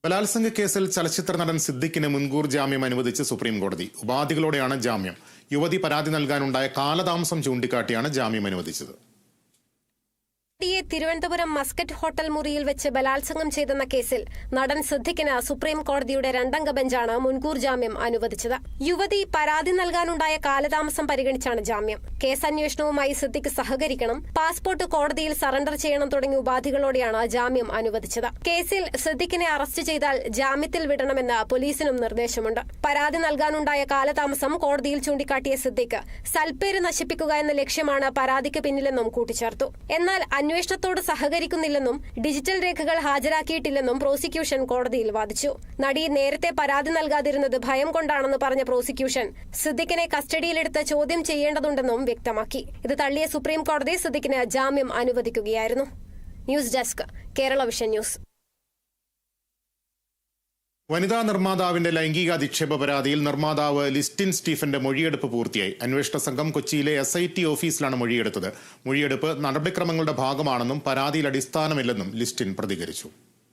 ബലാത്സംഗ കേസിൽ ചലച്ചിത്ര നടൻ സിദ്ദിഖിന് മുൻകൂർ ജാമ്യം അനുവദിച്ച് സുപ്രീം കോടതി. ഉപാധികളോടെയാണ് ജാമ്യം. യുവതി പരാതി നൽകാനുണ്ടായ കാലതാമസം ചൂണ്ടിക്കാട്ടിയാണ് ജാമ്യം അനുവദിച്ചത്. തിരുവനന്തപുരം മസ്കറ്റ് ഹോട്ടൽ മുറിയിൽ വെച്ച് ബലാത്സംഗം ചെയ്തെന്ന കേസിൽ നടൻ സിദ്ദിഖിന് സുപ്രീം കോടതിയുടെ രണ്ടംഗ ബെഞ്ചാണ് മുൻകൂർ ജാമ്യം അനുവദിച്ചത്. യുവതി പരാതി നൽകാനുണ്ടായ കാലതാമസം പരിഗണിച്ചാണ് ജാമ്യം. കേസ് അന്വേഷണവുമായി സിദ്ദിഖ് സഹകരിക്കണം, പാസ്പോർട്ട് കോടതിയിൽ സറണ്ടർ ചെയ്യണം തുടങ്ങിയ ഉപാധികളോടെയാണ് ജാമ്യം അനുവദിച്ചത്. കേസിൽ സിദ്ദിഖിനെ അറസ്റ്റ് ചെയ്താൽ ജാമ്യത്തിൽ വിടണമെന്ന് പോലീസിനും നിർദ്ദേശമുണ്ട്. പരാതി നൽകാനുണ്ടായ കാലതാമസം കോടതിയിൽ ചൂണ്ടിക്കാട്ടിയ സിദ്ദിഖ് സൽപ്പേര് നശിപ്പിക്കുക എന്ന ലക്ഷ്യമാണ് പരാതിക്ക് പിന്നിലെന്നും കൂട്ടിച്ചേർത്തു. എന്നാൽ അന്വേഷണത്തോട് സഹകരിക്കുന്നില്ലെന്നും ഡിജിറ്റൽ രേഖകൾ ഹാജരാക്കിയിട്ടില്ലെന്നും പ്രോസിക്യൂഷൻ കോടതിയിൽ വാദിച്ചു. നടി നേരത്തെ പരാതി നൽകാതിരുന്നത് ഭയം കൊണ്ടാണെന്ന് പറഞ്ഞ പ്രോസിക്യൂഷൻ സിദ്ദിഖിനെ കസ്റ്റഡിയിലെടുത്ത് ചോദ്യം ചെയ്യേണ്ടതുണ്ടെന്നും വ്യക്തമാക്കി. ഇത് തള്ളിയ സുപ്രീം കോടതി സിദ്ദിഖിന് ജാമ്യം അനുവദിക്കുകയായിരുന്നു. News desk, Kerala vision news. വനിതാ നിർമ്മാതാവിന്റെ ലൈംഗിക അധിക്ഷേപ പരാതിയിൽ നിർമ്മാതാവ് ലിസ്റ്റിൻ സ്റ്റീഫന്റെ മൊഴിയെടുപ്പ് പൂർത്തിയായി. അന്വേഷണ സംഘം കൊച്ചിയിലെ SIT ഓഫീസിലാണ് മൊഴിയെടുത്തത്. മൊഴിയെടുപ്പ് നടപടിക്രമങ്ങളുടെ ഭാഗമാണെന്നും പരാതിയിൽ അടിസ്ഥാനമില്ലെന്നും ലിസ്റ്റിൻ പ്രതികരിച്ചു.